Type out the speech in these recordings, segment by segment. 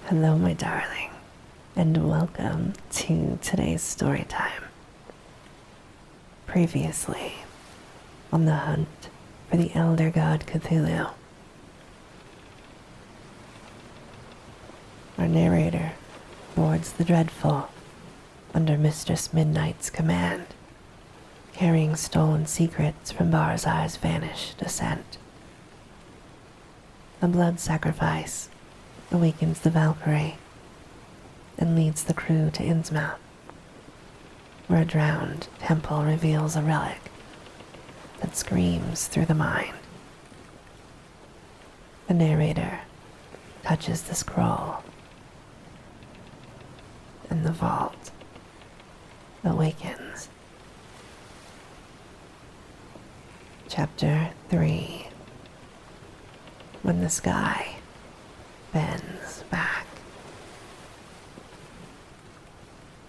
Hello, my darling, and welcome to today's story time. Previously, on the hunt for the elder god Cthulhu, our narrator boards the dreadful under Mistress Midnight's command, carrying stolen secrets from Barzai's vanished ascent. A blood sacrifice awakens the Valkyrie and leads the crew to Innsmouth, where a drowned temple reveals a relic that screams through the mind. The narrator touches the scroll, and the vault awakens. Chapter 3: When the Sky Bends Back.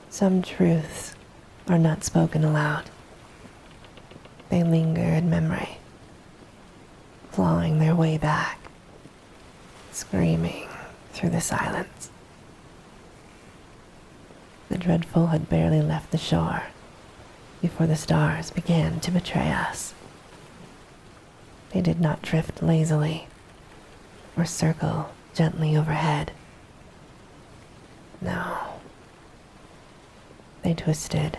Some truths are not spoken aloud. They linger in memory, clawing their way back, screaming through the silence. The dreadful had barely left the shore before the stars began to betray us. They did not drift lazily or circle gently overhead. No. They twisted,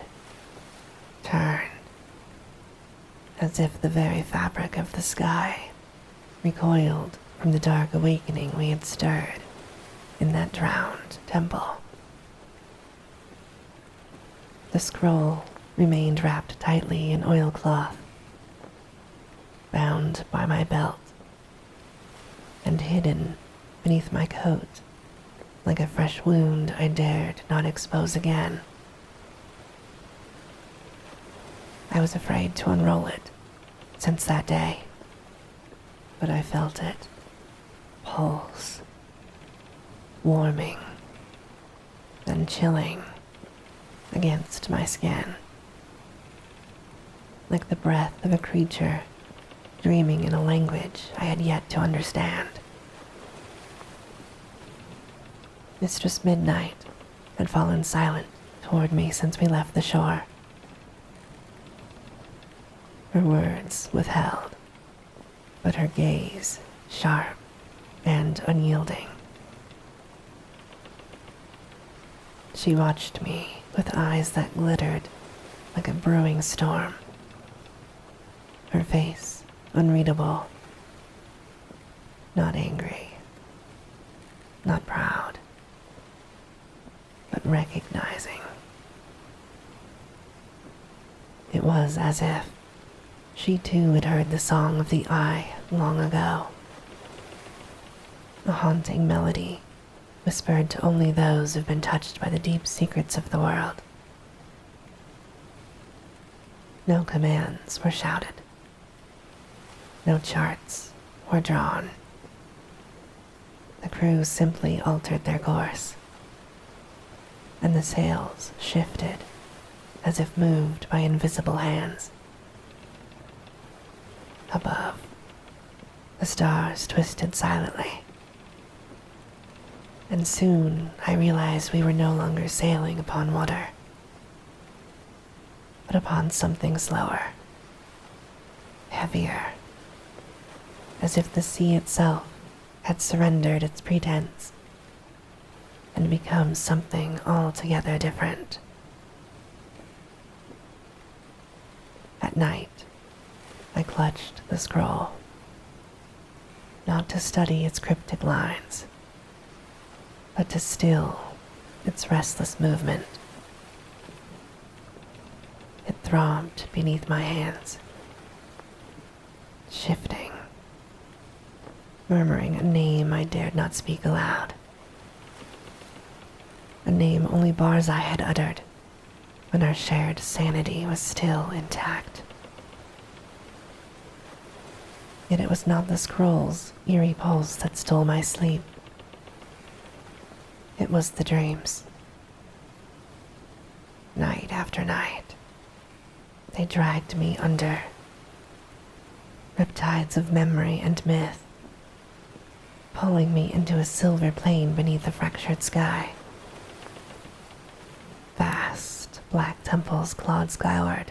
turned, as if the very fabric of the sky recoiled from the dark awakening we had stirred in that drowned temple. The scroll remained wrapped tightly in oilcloth, bound by my belt, and hidden beneath my coat like a fresh wound I dared not expose again. I was afraid to unroll it since that day, but I felt it pulse, warming, then chilling against my skin, like the breath of a creature dreaming in a language I had yet to understand. Mistress Midnight had fallen silent toward me since we left the shore. Her words withheld, but her gaze sharp and unyielding. She watched me with eyes that glittered like a brewing storm. Her face unreadable, not angry, not proud, but recognizing. It was as if she too had heard the song of the eye long ago, a haunting melody whispered to only those who've been touched by the deep secrets of the world. No commands were shouted. No charts were drawn. The crew simply altered their course, and the sails shifted as if moved by invisible hands. Above, the stars twisted silently, and soon I realized we were no longer sailing upon water, but upon something slower, heavier, as if the sea itself had surrendered its pretense and become something altogether different. At night, I clutched the scroll, not to study its cryptic lines, but to still its restless movement. It throbbed beneath my hands, shifting, murmuring a name I dared not speak aloud, a name only Barzai had uttered when our shared sanity was still intact. Yet it was not the scroll's eerie pulse that stole my sleep. It was the dreams. Night after night, they dragged me under, riptides of memory and myth, pulling me into a silver plane beneath the fractured sky. Vast black temples clawed skyward,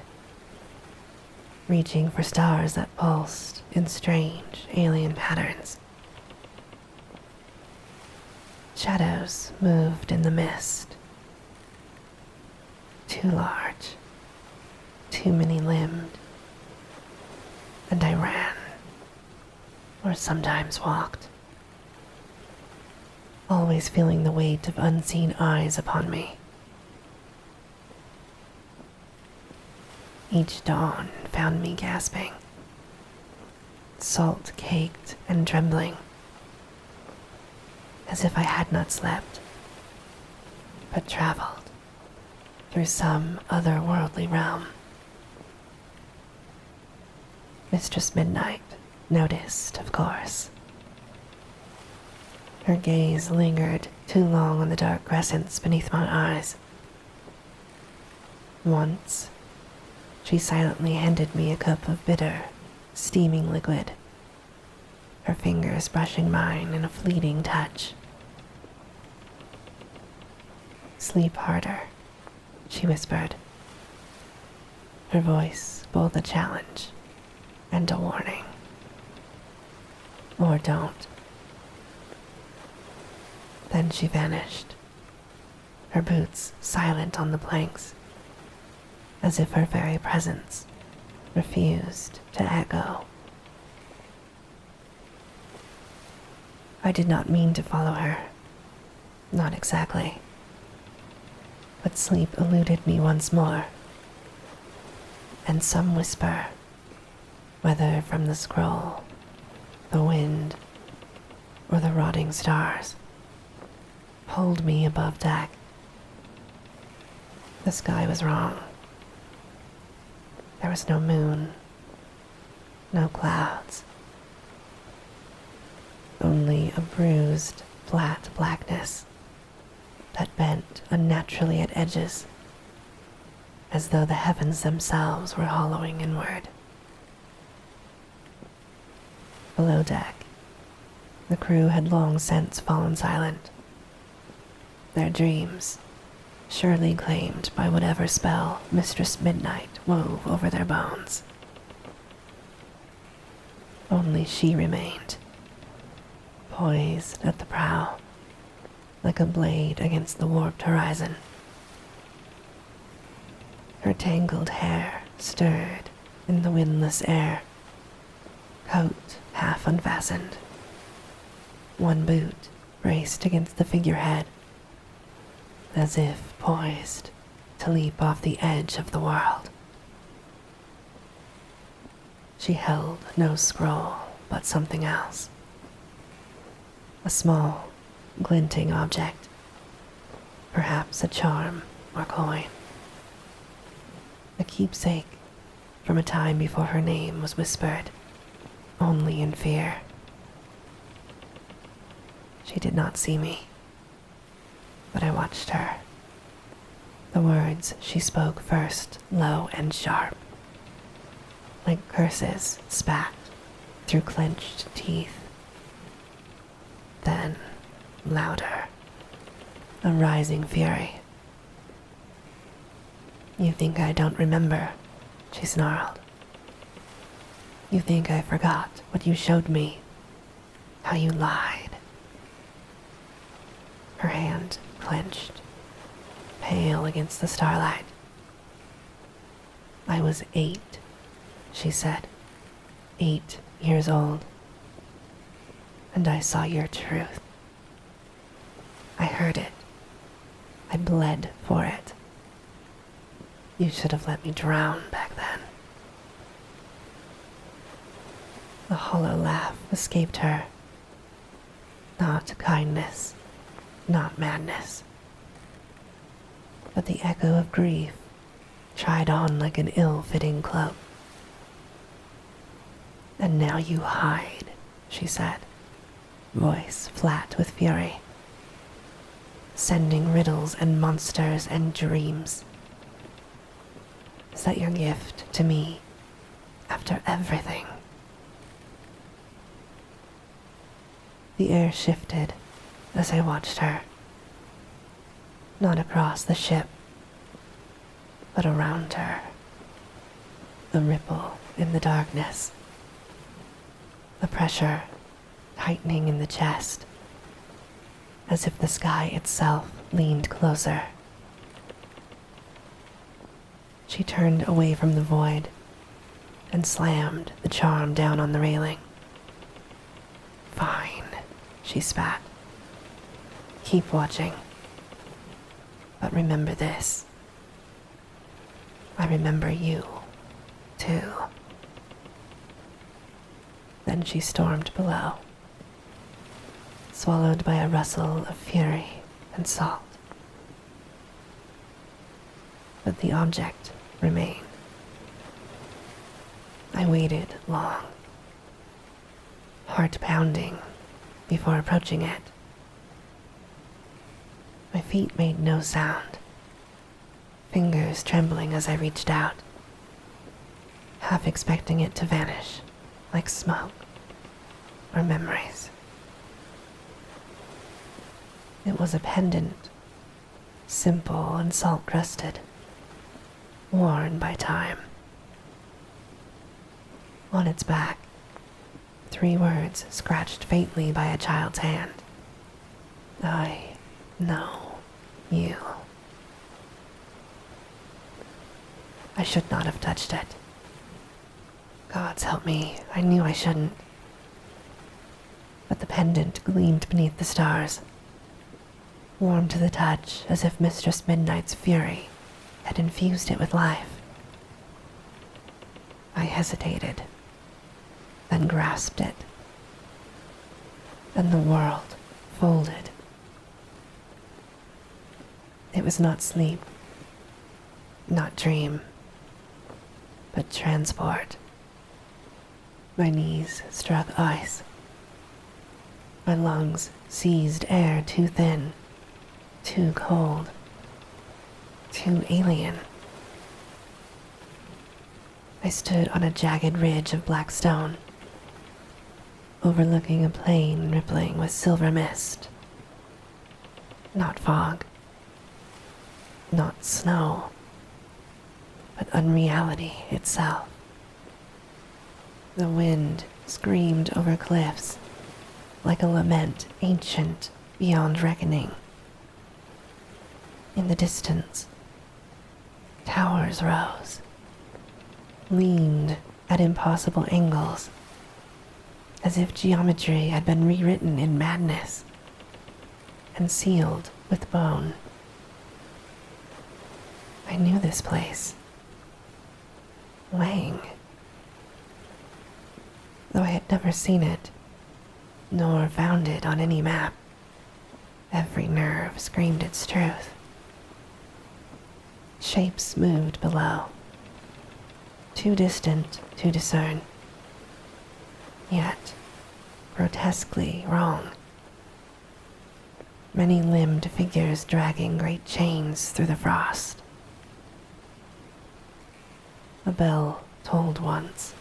reaching for stars that pulsed in strange alien patterns. Shadows moved in the mist, too large, too many-limbed, and I ran, or sometimes walked, always feeling the weight of unseen eyes upon me. Each dawn found me gasping, salt-caked and trembling, as if I had not slept, but traveled through some otherworldly realm. Mistress Midnight noticed, of course. Her gaze lingered too long on the dark crescents beneath my eyes. Once, she silently handed me a cup of bitter, steaming liquid, her fingers brushing mine in a fleeting touch. "Sleep harder," she whispered, her voice both a challenge and a warning. "Or don't." Then she vanished, her boots silent on the planks, as if her very presence refused to echo. I did not mean to follow her, not exactly, but sleep eluded me once more, and some whisper, whether from the scroll, the wind, or the rotting stars, pulled me above deck. The sky was wrong. There was no moon, no clouds, only a bruised, flat blackness that bent unnaturally at edges, as though the heavens themselves were hollowing inward. Below deck, the crew had long since fallen silent, their dreams surely claimed by whatever spell Mistress Midnight wove over their bones. Only she remained, poised at the prow, like a blade against the warped horizon. Her tangled hair stirred in the windless air, coat half unfastened. One boot braced against the figurehead, as if poised to leap off the edge of the world. She held no scroll, but something else. A small, glinting object, perhaps a charm or coin. A keepsake from a time before her name was whispered, only in fear. She did not see me, but I watched her. The words she spoke first low and sharp, like curses spat through clenched teeth. Then, louder, a rising fury. "You think I don't remember," she snarled. "You think I forgot what you showed me, how you lied." Her hand clenched, pale against the starlight. "I was 8, she said, 8 years old, and I saw your truth. I heard it. I bled for it. You should have let me drown back then." A hollow laugh escaped her. Not kindness, not madness, but the echo of grief tried on like an ill-fitting cloak. "And now you hide," she said, voice flat with fury, "sending riddles and monsters and dreams. Is that your gift to me after everything?" The air shifted as I watched her, not across the ship, but around her. A ripple in the darkness, a pressure tightening in the chest, as if the sky itself leaned closer. She turned away from the void and slammed the charm down on the railing. "Fine," she spat. "Keep watching. But remember this. I remember you, too." Then she stormed below, swallowed by a rustle of fury and salt. But the object remained. I waited long, heart pounding before approaching it. My feet made no sound, fingers trembling as I reached out, half expecting it to vanish like smoke or memories. It was a pendant, simple and salt-crusted, worn by time. On its back, 3 words scratched faintly by a child's hand. "I know you." I should not have touched it. Gods help me, I knew I shouldn't. But the pendant gleamed beneath the stars, warm to the touch as if Mistress Midnight's fury had infused it with life. I hesitated, then grasped it, and the world folded. It was not sleep, not dream, but transport. My knees struck ice. My lungs seized air too thin, too cold, too alien. I stood on a jagged ridge of black stone, overlooking a plain rippling with silver mist. Not fog, not snow, but unreality itself. The wind screamed over cliffs like a lament ancient beyond reckoning. In the distance, towers rose, leaned at impossible angles, as if geometry had been rewritten in madness and sealed with bone. I knew this place. Leng. Though I had never seen it, nor found it on any map, every nerve screamed its truth. Shapes moved below, too distant to discern, yet grotesquely wrong. Many-limbed figures dragging great chains through the frost. A bell tolled once,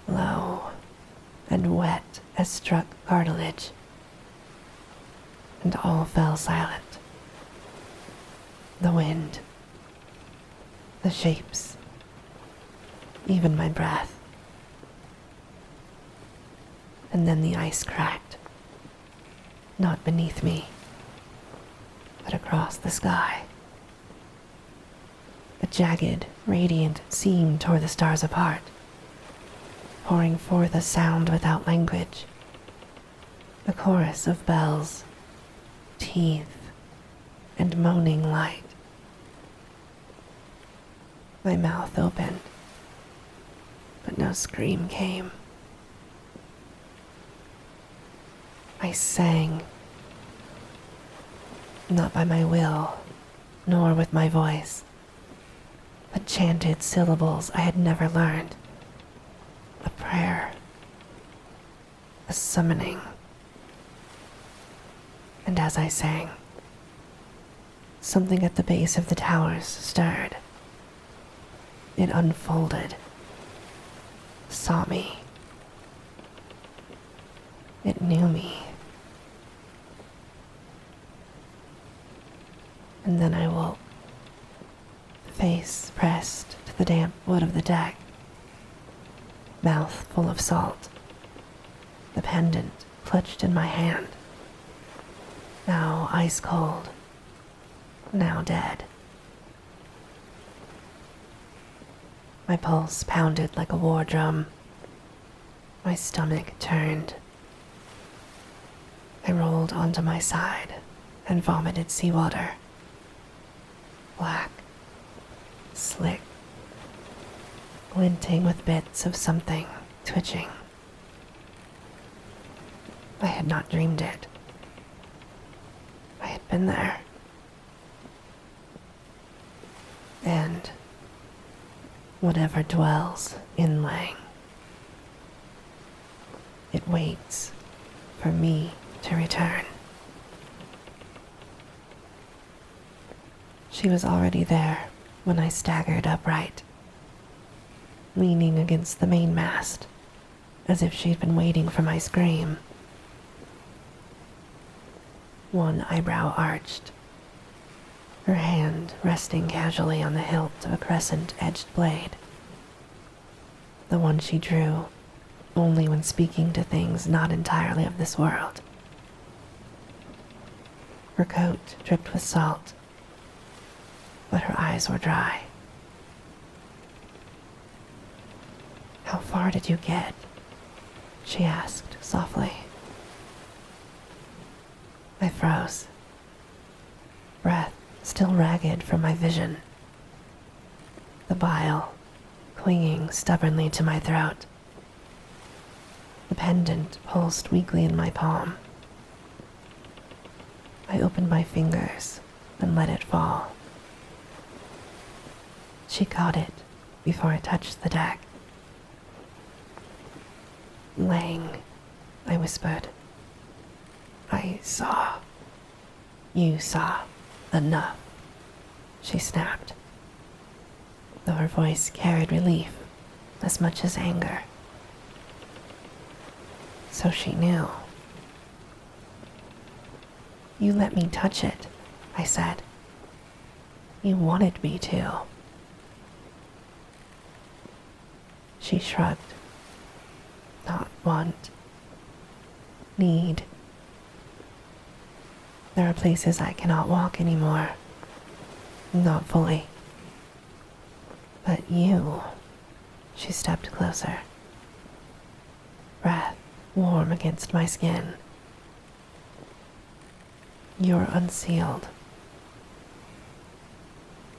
low and wet as struck cartilage, and all fell silent. The wind, the shapes, even my breath. And then the ice cracked, not beneath me, but across the sky. A jagged, radiant seam tore the stars apart, pouring forth a sound without language, a chorus of bells, teeth, and moaning light. My mouth opened, but no scream came. I sang, not by my will, nor with my voice, but chanted syllables I had never learned. A prayer, a summoning. And as I sang, something at the base of the towers stirred. It unfolded, saw me. It knew me. And then I woke, face pressed to the damp wood of the deck, mouth full of salt, the pendant clutched in my hand, now ice cold, now dead. My pulse pounded like a war drum. My stomach turned. I rolled onto my side and vomited seawater. Black, slick, glinting with bits of something twitching. I had not dreamed it. I had been there. And whatever dwells in Leng, it waits for me to return. She was already there when I staggered upright, leaning against the mainmast, as if she'd been waiting for my scream. One eyebrow arched, her hand resting casually on the hilt of a crescent-edged blade, the one she drew only when speaking to things not entirely of this world. Her coat dripped with salt, but her eyes were dry. "How far did you get?" she asked softly. I froze, breath still ragged from my vision, the bile clinging stubbornly to my throat. The pendant pulsed weakly in my palm. I opened my fingers and let it fall. She caught it before it touched the deck. "Leng," I whispered. "I saw." "You saw enough," she snapped, though her voice carried relief as much as anger. So she knew. "You let me touch it," I said. "You wanted me to." She shrugged. "Not want. Need. There are places I cannot walk anymore. Not fully. But you," she stepped closer, breath warm against my skin. "You're unsealed."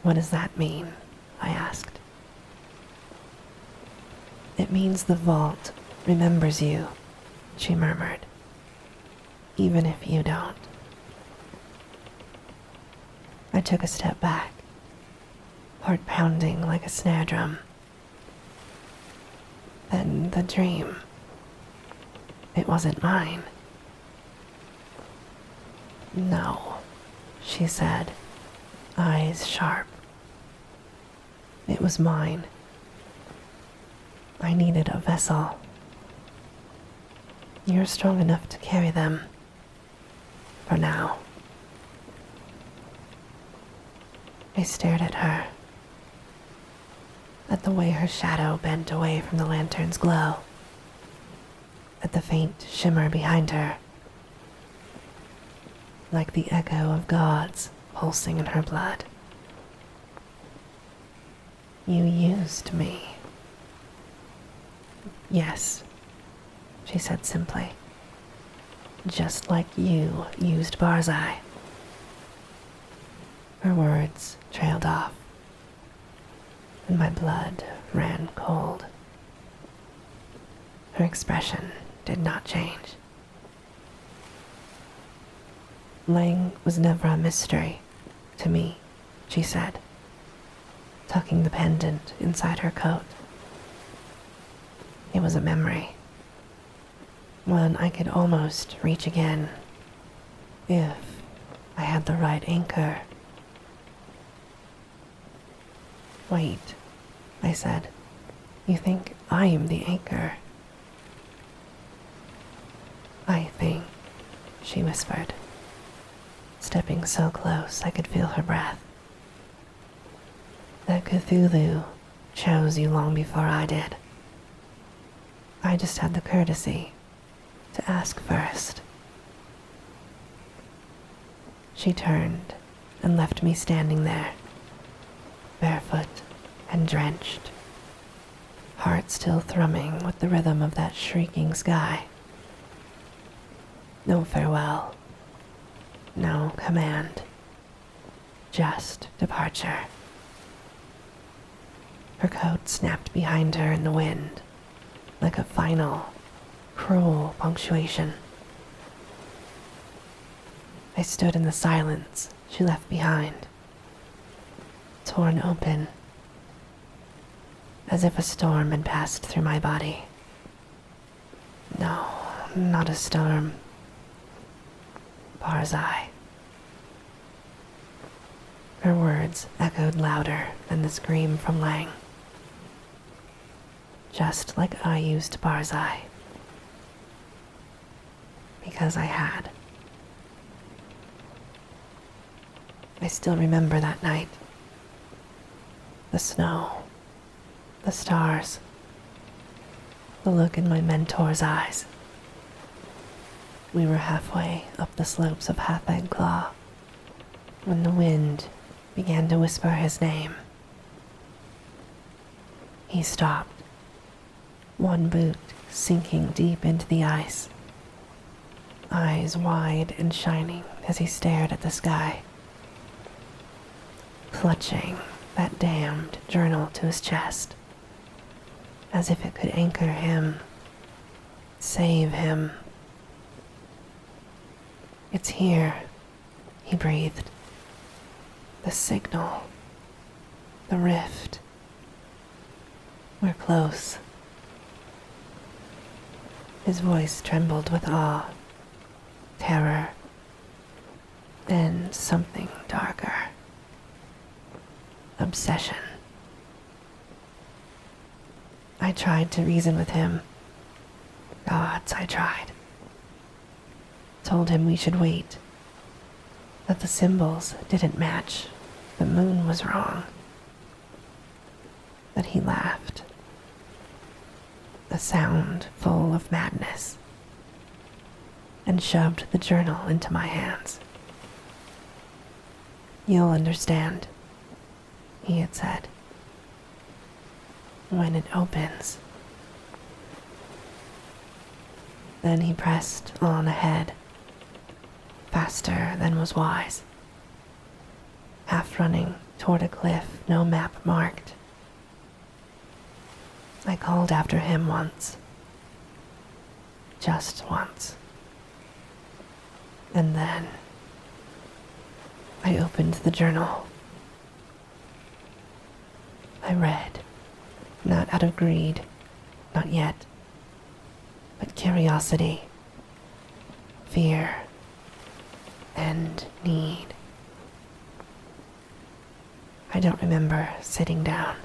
"What does that mean?" I asked. "It means the vault remembers you," she murmured, "even if you don't." I took a step back, heart pounding like a snare drum. Then the dream. It wasn't mine. "No," she said, eyes sharp. "It was mine. I needed a vessel. You're strong enough to carry them. For now." I stared at her, at the way her shadow bent away from the lantern's glow, at the faint shimmer behind her, like the echo of gods pulsing in her blood. "You used me." "Yes," she said simply, "just like you used Barzai." Her words trailed off, and my blood ran cold. Her expression did not change. "Leng was never a mystery to me," she said, tucking the pendant inside her coat. "It was a memory, one I could almost reach again, if I had the right anchor." "Wait," I said. "You think I'm the anchor?" "I she whispered, stepping so close I could feel her breath. That Cthulhu chose you long before I did. I just had the courtesy to ask first. She turned and left me standing there, barefoot and drenched, heart still thrumming with the rhythm of that shrieking sky. No farewell, no command, just departure. Her coat snapped behind her in the wind, like a final, cruel punctuation. I stood in the silence she left behind, torn open, as if a storm had passed through my body. No, not a storm. Barzai. Her words echoed louder than the scream from Leng. Just like I used Barzai. Because I had. I still remember that night. The snow, the stars, the look in my mentor's eyes. We were halfway up the slopes of Half-Egg Claw when the wind began to whisper his name. He stopped, one boot sinking deep into the ice, eyes wide and shining as he stared at the sky, clutching that damned journal to his chest, as if it could anchor him, save him. It's here, he breathed. The signal, the rift. We're close. His voice trembled with awe, terror, and something darker. Obsession. I tried to reason with him. Gods, I tried. Told him we should wait, that the symbols didn't match, the moon was wrong. But he laughed, a sound full of madness, and shoved the journal into my hands. You'll understand, he had said, when it opens. Then he pressed on ahead, faster than was wise, half running toward a cliff no map marked. I called after him once, just once, and then I opened the journal. I read, not out of greed, not yet, but curiosity, fear, and need. I don't remember sitting down.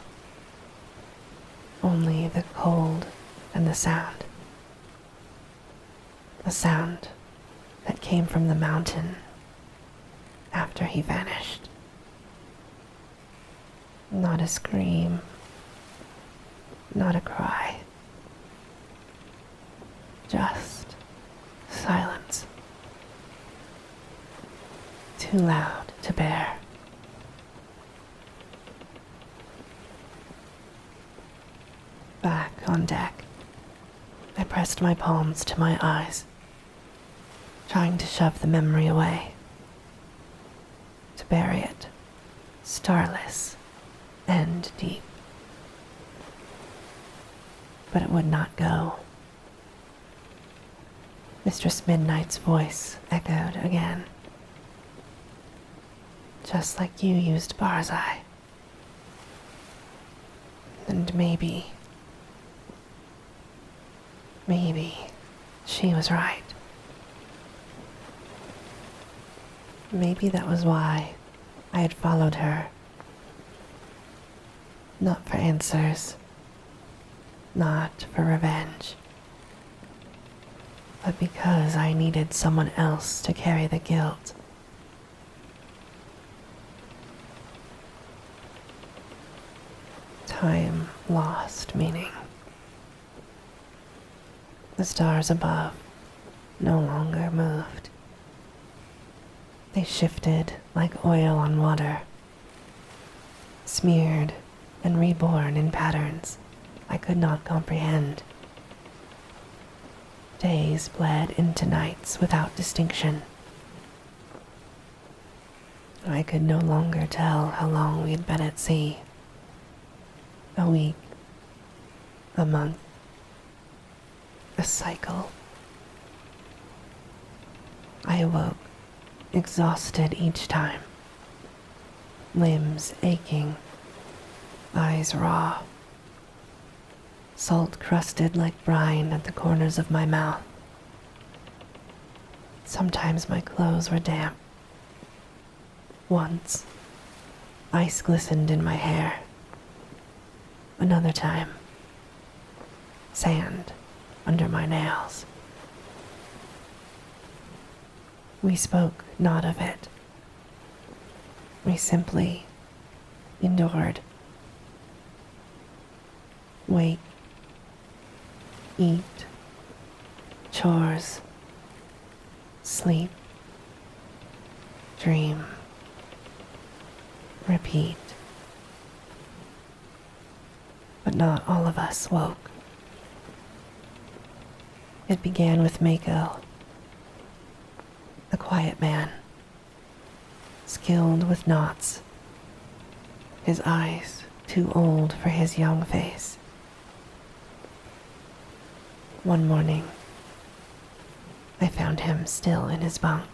Only the cold and the sound. The sound that came from the mountain after he vanished. Not a scream, not a cry. Just silence. Too loud to bear. Back on deck, I pressed my palms to my eyes, trying to shove the memory away, to bury it, starless and deep. But it would not go. Mistress Midnight's voice echoed again. Just like you used Barzai. And maybe she was right. Maybe that was why I had followed her. Not for answers, not for revenge, but because I needed someone else to carry the guilt. Time lost meaning. The stars above no longer moved. They shifted like oil on water, smeared and reborn in patterns I could not comprehend. Days bled into nights without distinction. I could no longer tell how long we had been at sea. A week, a month, a cycle. I awoke, exhausted each time, limbs aching, eyes raw, salt crusted like brine at the corners of my mouth. Sometimes my clothes were damp. Once, ice glistened in my hair. Another time, sand under my nails. We spoke not of it. We simply endured. Wake, eat, chores, sleep, dream, repeat. But not all of us woke. It began with Mako, the quiet man, skilled with knots, his eyes too old for his young face. One morning, I found him still in his bunk,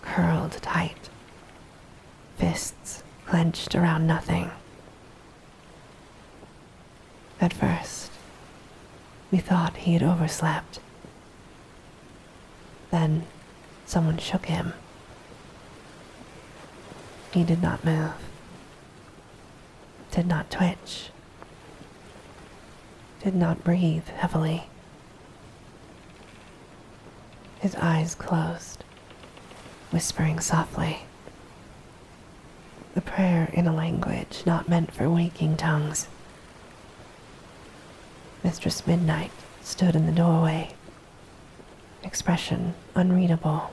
curled tight, fists clenched around nothing. At first, we thought he had overslept. Then someone shook him. He did not move, did not twitch, did not breathe heavily. His eyes closed, whispering softly, a prayer in a language not meant for waking tongues. Mistress Midnight stood in the doorway, expression unreadable.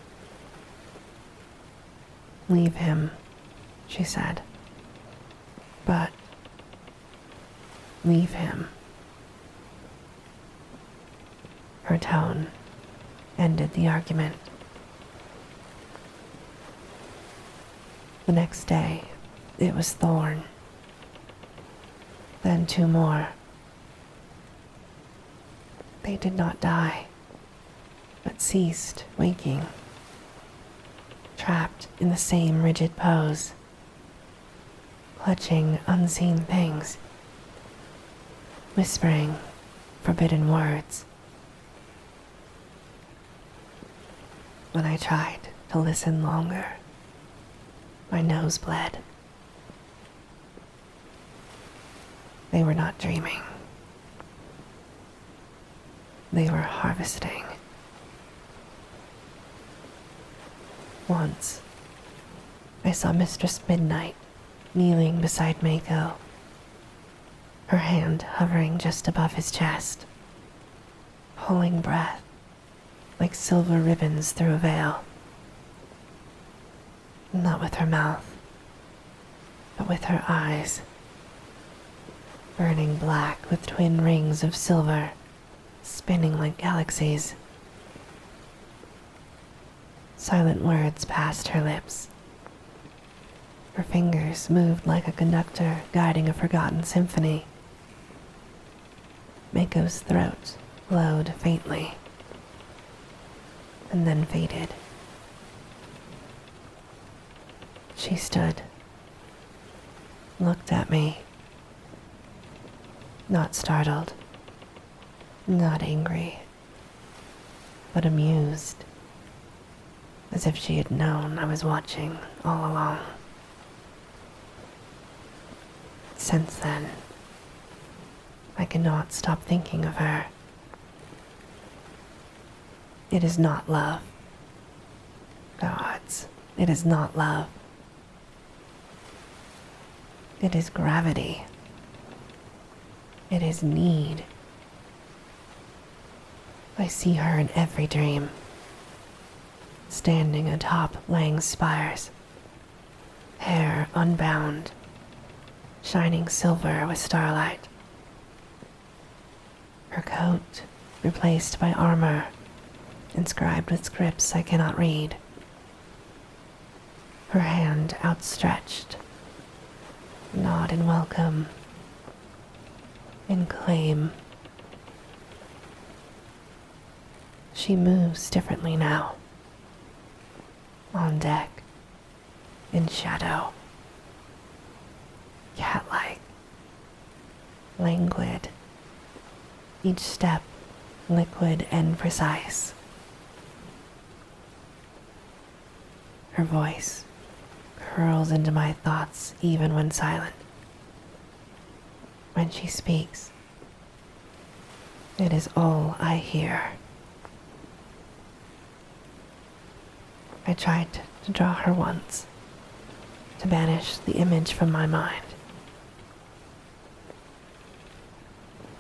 "Leave him," she said. "But leave him." Her tone ended the argument. The next day, it was Thorn. Then two more. They did not die, but ceased waking, trapped in the same rigid pose, clutching unseen things, whispering forbidden words. When I tried to listen longer, my nose bled. They were not dreaming. They were harvesting. Once, I saw Mistress Midnight kneeling beside Mako, her hand hovering just above his chest, pulling breath like silver ribbons through a veil. Not with her mouth, but with her eyes, burning black with twin rings of silver, spinning like galaxies. Silent words passed her lips. Her fingers moved like a conductor guiding a forgotten symphony. Mako's throat glowed faintly, and then faded. She stood, looked at me, not startled, not angry, but amused, as if she had known I was watching all along. Since then, I cannot stop thinking of her. It is not love. Gods, it is not love. It is gravity. It is need. I see her in every dream, standing atop Leng's spires, hair unbound, shining silver with starlight. Her coat replaced by armor, inscribed with scripts I cannot read. Her hand outstretched, not in welcome, in claim. She moves differently now, on deck, in shadow, cat-like, languid, each step liquid and precise. Her voice curls into my thoughts even when silent. When she speaks, it is all I hear. I tried to draw her once, to banish the image from my mind.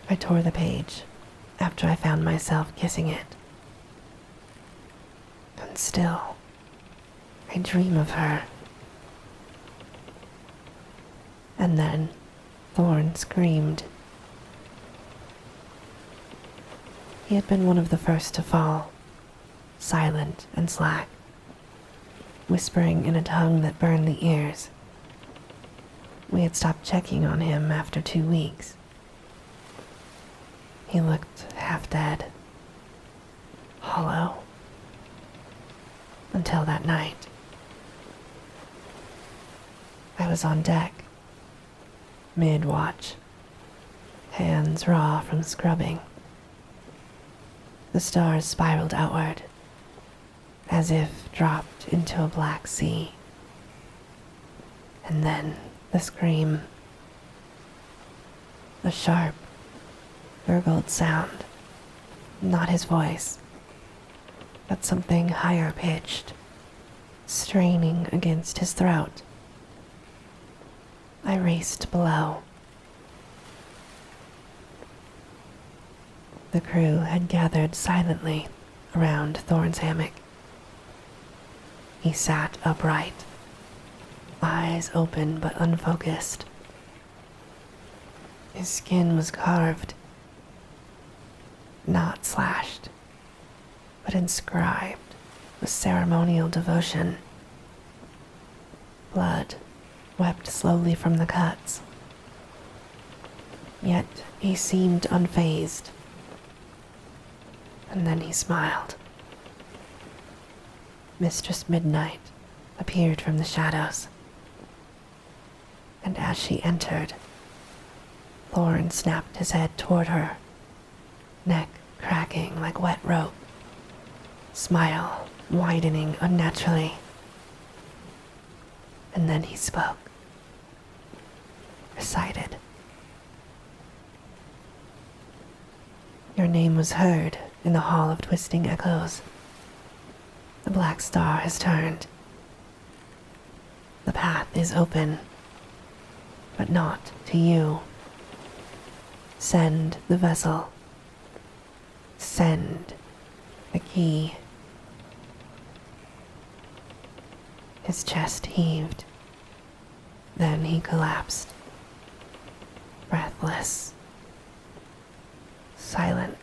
I tore the page after I found myself kissing it. And still, I dream of her. And then Thorn screamed. He had been one of the first to fall, silent and slack, whispering in a tongue that burned the ears. We had stopped checking on him after 2 weeks. He looked half dead, hollow, until that night. I was on deck, mid-watch, hands raw from scrubbing. The stars spiraled outward, as if dropped into a black sea. And then the scream. A sharp, gurgled sound. Not his voice, but something higher pitched, straining against his throat. I raced below. The crew had gathered silently around Thorn's hammock. He sat upright, eyes open but unfocused. His skin was carved, not slashed, but inscribed with ceremonial devotion. Blood wept slowly from the cuts. Yet he seemed unfazed. And then he smiled. Mistress Midnight appeared from the shadows. And as she entered, Thorn snapped his head toward her, neck cracking like wet rope, smile widening unnaturally. And then he spoke, recited. Your name was heard in the Hall of Twisting Echoes. The Black Star has turned. The path is open, but not to you. Send the vessel. Send the key. His chest heaved. Then he collapsed, breathless, silent.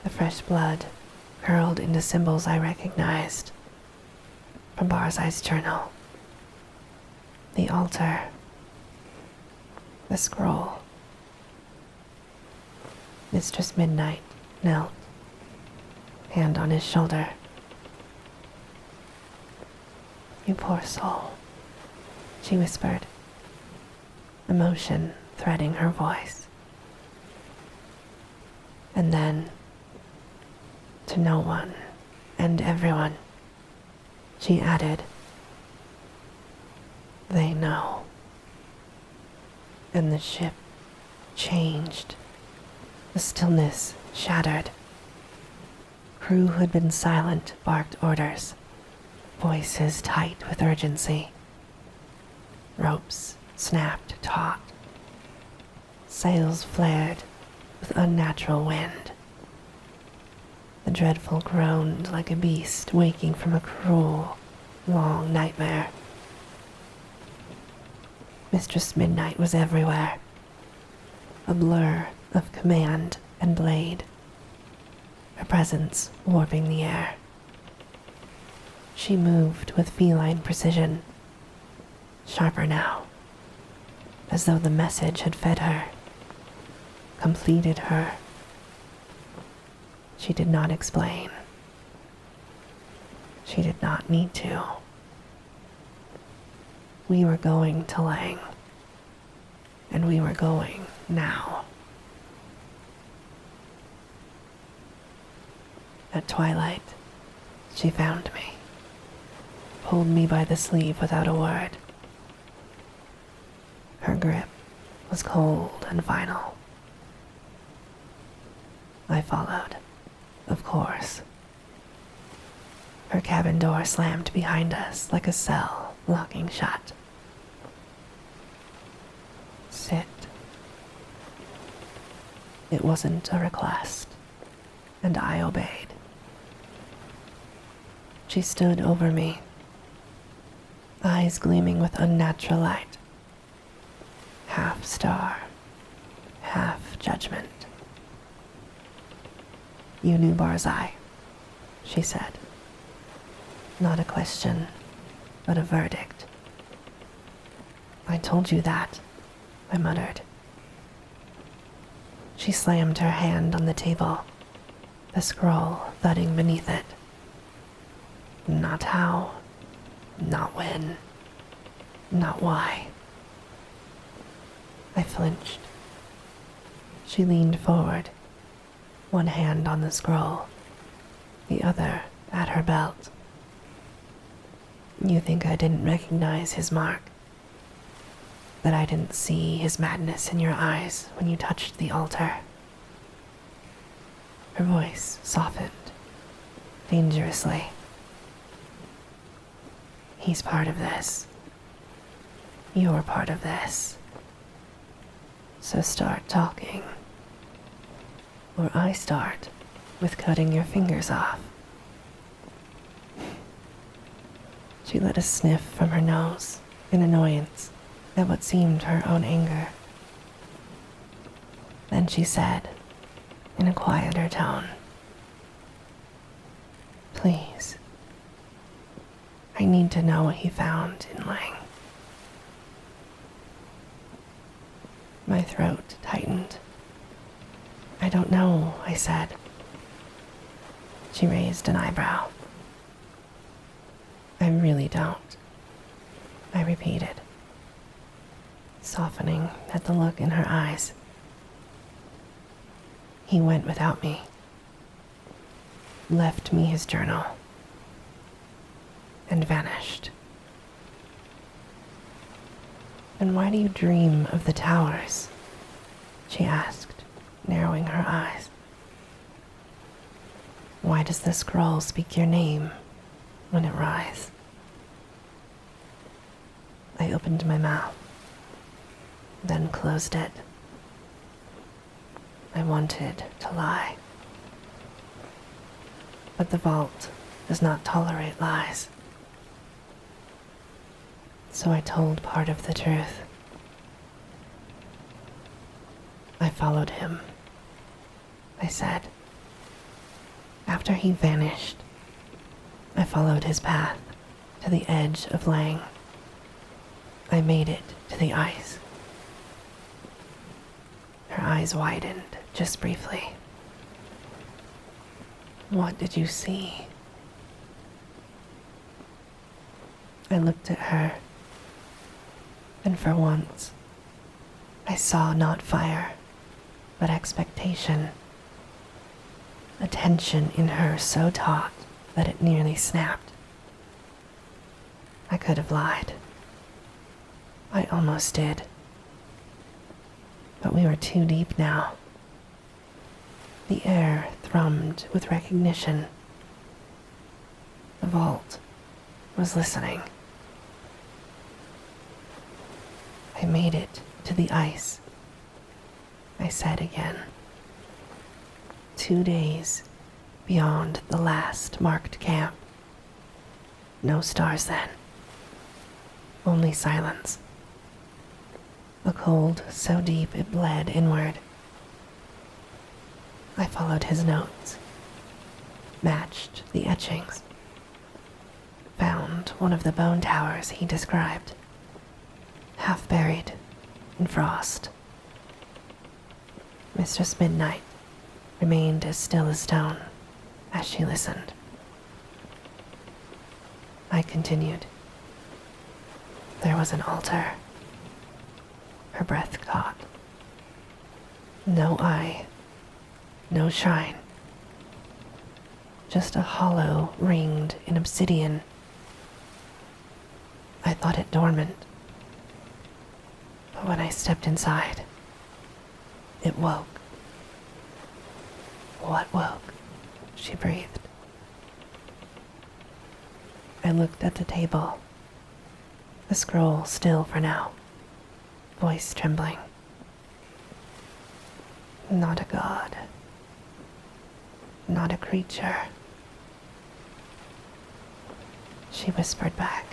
The fresh blood curled into symbols I recognized from Barzai's journal. The altar, the scroll. Mistress Midnight knelt, hand on his shoulder. You poor soul, she whispered, emotion threading her voice. And then, to no one and everyone, she added, they know. And the ship changed. The stillness shattered. Crew who had been silent barked orders, voices tight with urgency. Ropes snapped taut. Sails flared with unnatural wind. The dreadful groaned like a beast waking from a cruel, long nightmare. Mistress Midnight was everywhere, a blur of command and blade, her presence warping the air. She moved with feline precision, sharper now, as though the message had fed her, completed her. She did not explain. She did not need to. We were going to Leng, and we were going now. At twilight, she found me, pulled me by the sleeve without a word. Her grip was cold and final. I followed, of course. Her cabin door slammed behind us like a cell locking shut. Sit. It wasn't a request, and I obeyed. She stood over me, eyes gleaming with unnatural light, half star, half judgment. You knew Barzai, she said. Not a question, but a verdict. I told you that, I muttered. She slammed her hand on the table, the scroll thudding beneath it. Not how, not when, not why. I flinched. She leaned forward, one hand on the scroll, the other at her belt. You think I didn't recognize his mark? That I didn't see his madness in your eyes when you touched the altar? Her voice softened, dangerously. He's part of this. You're part of this. So start talking. Or I start with cutting your fingers off. She let a sniff from her nose in annoyance at what seemed her own anger. Then she said, in a quieter tone, Please, I need to know what he found in Leng. My throat tightened. I don't know, I said. She raised an eyebrow. I really don't, I repeated, softening at the look in her eyes. He went without me, left me his journal, and vanished. And why do you dream of the towers? She asked, narrowing her eyes. Why does the scroll speak your name when it writhes? I opened my mouth, then closed it. I wanted to lie. But the vault does not tolerate lies. So I told part of the truth. I followed him, I said. After he vanished, I followed his path to the edge of Leng. I made it to the ice. Her eyes widened just briefly. What did you see? I looked at her, and for once, I saw not fire, but expectation. A tension in her so taut that it nearly snapped. I could have lied. I almost did. But we were too deep now. The air thrummed with recognition. The vault was listening. I made it to the ice, I said again. 2 days beyond the last marked camp. No stars then. Only silence. A cold so deep it bled inward. I followed his notes, matched the etchings, found one of the bone towers he described, half buried in frost. Mistress Midnight remained as still as stone as she listened. I continued. There was an altar. Her breath caught. No eye, no shrine. Just a hollow ringed in obsidian. I thought it dormant. But when I stepped inside, it woke. What woke? She breathed. I looked at the table, the scroll still for now, voice trembling. Not a god. Not a creature. She whispered back.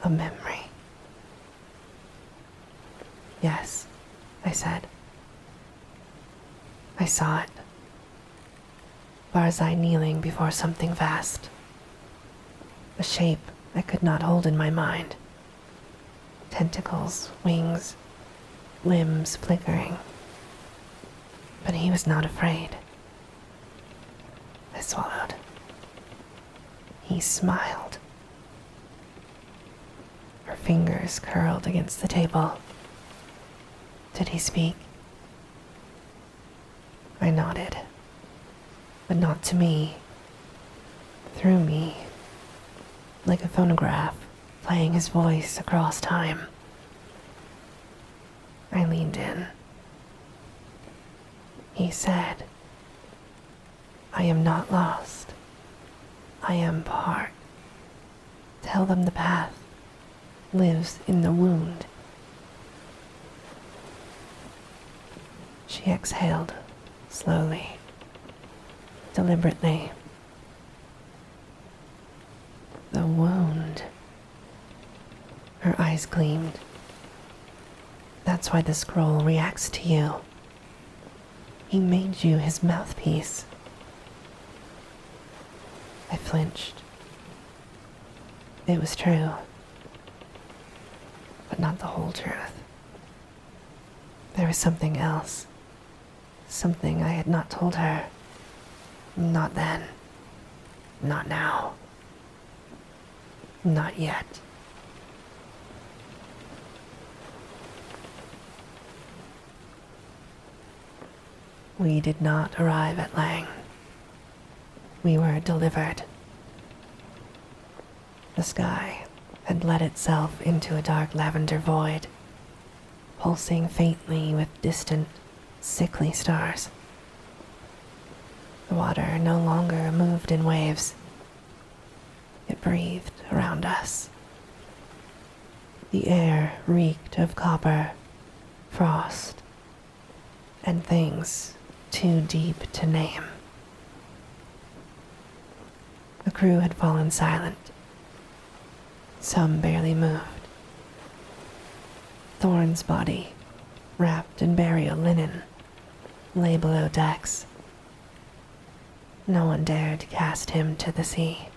A memory. Yes, I said. I saw it. Barzai kneeling before something vast. A shape I could not hold in my mind. Tentacles, wings, limbs flickering. But he was not afraid. I swallowed. He smiled. Her fingers curled against the table. Did he speak? I nodded, but not to me. Through me, like a phonograph playing his voice across time. I leaned in. He said, I am not lost. I am part. Tell them the path lives in the wound. She exhaled slowly, deliberately. The wound. Her eyes gleamed. That's why the scroll reacts to you. He made you his mouthpiece. I flinched. It was true, but not the whole truth. There was something else. Something I had not told her. Not then. Not now. Not yet. We did not arrive at Leng. We were delivered. The sky had let itself into a dark lavender void, pulsing faintly with distant, sickly stars. The water no longer moved in waves. It breathed around us. The air reeked of copper, frost, and things too deep to name. The crew had fallen silent. Some barely moved. Thorn's body, wrapped in burial linen, lay below decks. No one dared cast him to the sea.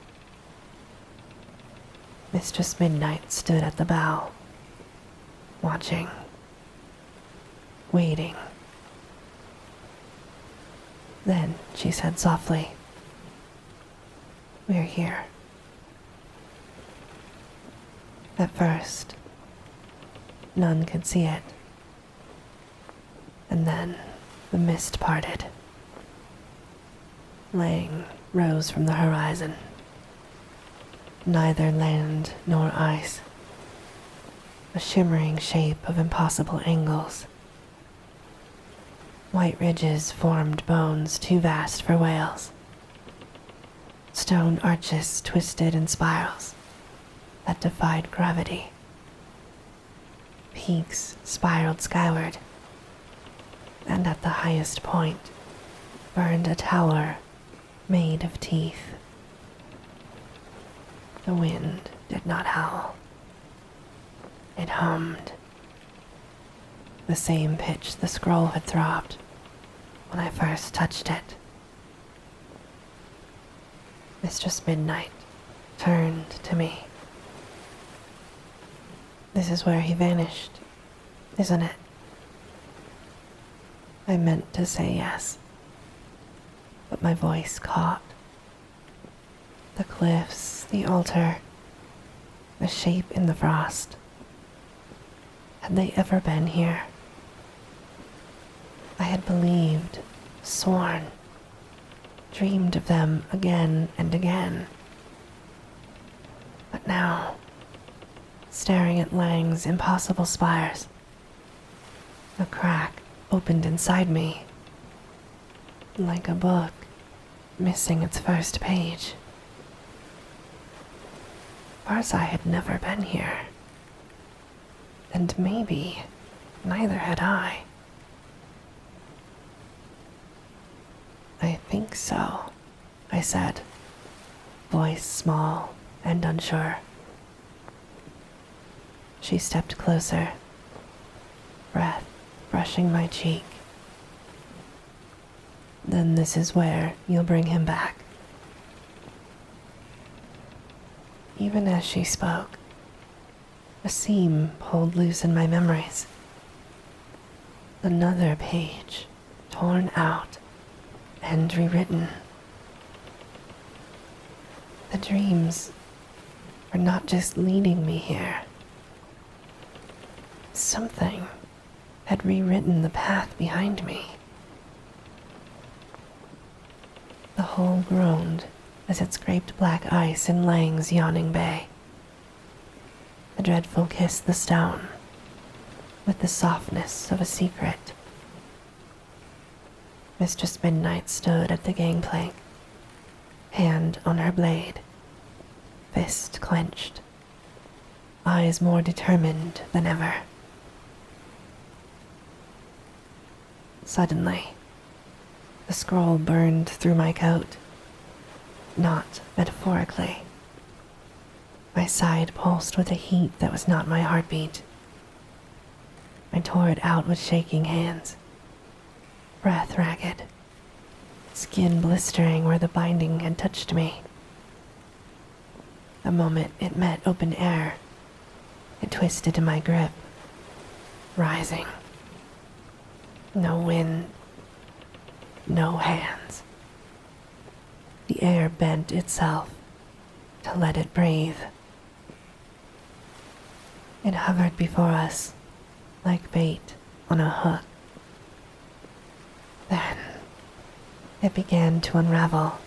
Mistress Midnight stood at the bow, watching, waiting. Then she said softly, "We're here." At first, none could see it. And then the mist parted. Leng rose from the horizon. Neither land nor ice. A shimmering shape of impossible angles. White ridges formed bones too vast for whales. Stone arches twisted in spirals that defied gravity. Peaks spiraled skyward, and at the highest point burned a tower made of teeth. The wind did not howl. It hummed, the same pitch the scroll had throbbed when I first touched it. Mistress Midnight turned to me. This is where he vanished, isn't it? I meant to say yes, but my voice caught. The cliffs, the altar, the shape in the frost. Had they ever been here? I had believed, sworn, dreamed of them again and again. But now, staring at Leng's impossible spires, a crack opened inside me, like a book missing its first page. Barzai had never been here, and maybe neither had I. I think so, I said, voice small and unsure. She stepped closer, breath brushing my cheek. Then this is where you'll bring him back. Even as she spoke, a seam pulled loose in my memories. Another page torn out and rewritten. The dreams were not just leading me here. Something had rewritten the path behind me. The hole groaned as it scraped black ice in Leng's yawning bay. The dreadful kissed the stone with the softness of a secret. Mistress Midnight stood at the gangplank, hand on her blade, fist clenched, eyes more determined than ever. Suddenly, the scroll burned through my coat, not metaphorically. My side pulsed with a heat that was not my heartbeat. I tore it out with shaking hands, breath ragged, skin blistering where the binding had touched me. The moment it met open air, it twisted in my grip, rising. No wind, no hands. The air bent itself to let it breathe. It hovered before us like bait on a hook. Then it began to unravel.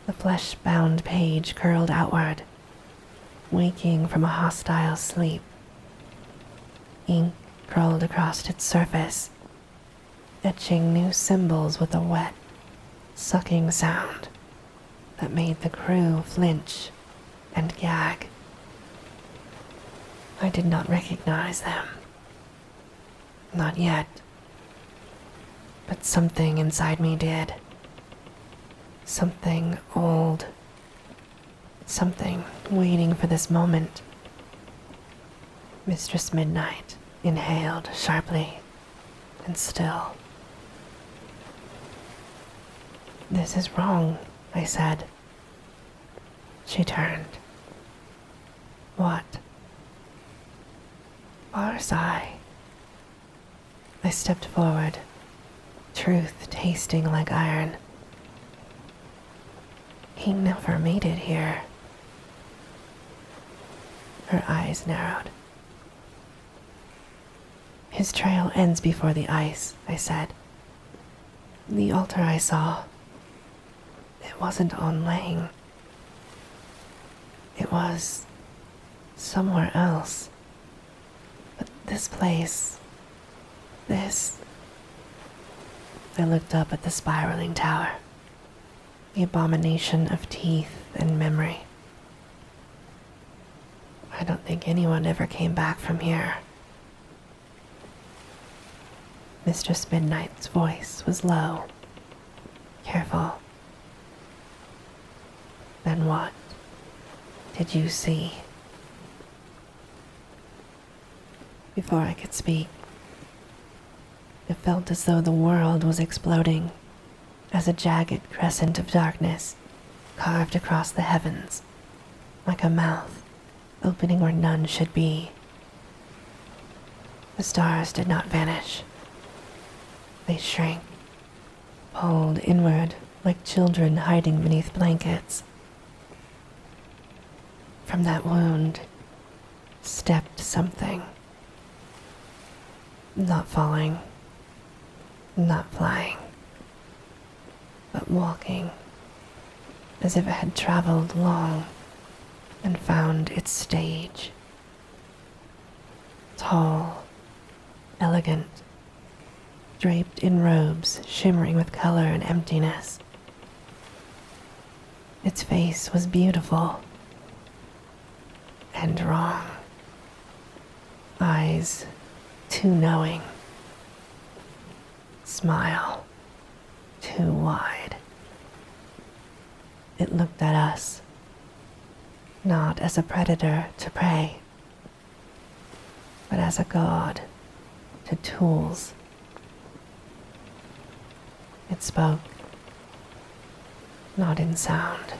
The flesh-bound page curled outward, waking from a hostile sleep. Ink crawled across its surface, etching new symbols with a wet, sucking sound that made the crew flinch and gag. I did not recognize them. Not yet. But something inside me did. Something old. Something waiting for this moment. Mistress Midnight inhaled sharply and still. This is wrong, I said. She turned. What? Barzai. I stepped forward, truth tasting like iron. He never made it here. Her eyes narrowed. His trail ends before the ice, I said. The altar I saw, it wasn't on Leng. It was somewhere else. But this place, this I looked up at the spiraling tower, the abomination of teeth and memory. I don't think anyone ever came back from here. Mistress Midnight's voice was low, careful. Then what did you see? Before I could speak, it felt as though the world was exploding as a jagged crescent of darkness carved across the heavens, like a mouth opening where none should be. The stars did not vanish. They shrank, pulled inward like children hiding beneath blankets. From that wound stepped something. Not falling, not flying, but walking as if it had traveled long and found its stage. Tall, elegant, draped in robes shimmering with color and emptiness. Its face was beautiful and wrong. Eyes too knowing. Smile too wide. It looked at us, not as a predator to prey, but as a god to tools. It spoke, not in sound,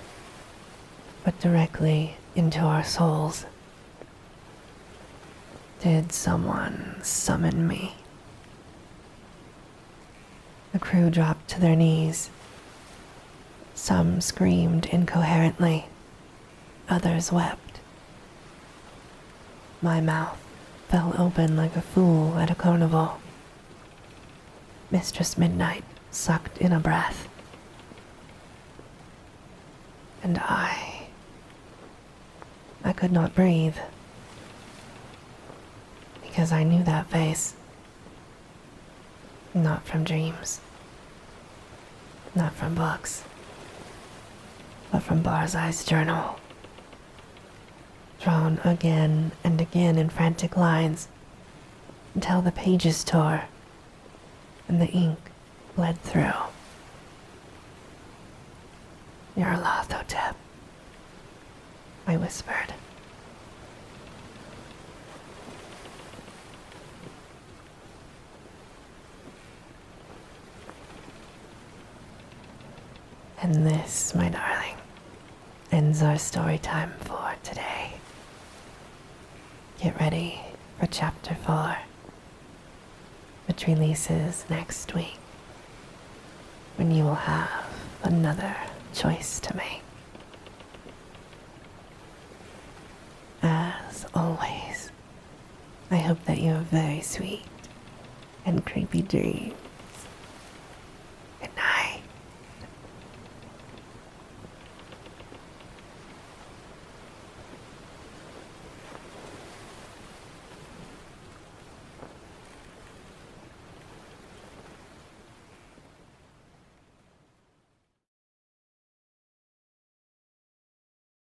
but directly into our souls. Did someone summon me? The crew dropped to their knees. Some screamed incoherently, others wept. My mouth fell open like a fool at a carnival. Mistress Midnight sucked in a breath. And I could not breathe. Because I knew that face. Not from dreams. Not from books. But from Barzai's journal. Drawn again and again in frantic lines until the pages tore and the ink bled through. You're Lothotep, I whispered. And this, my darling, ends our story time for today. Get ready for chapter 4, which releases next week, when you will have another choice to make. As always, I hope that you have very sweet and creepy dreams.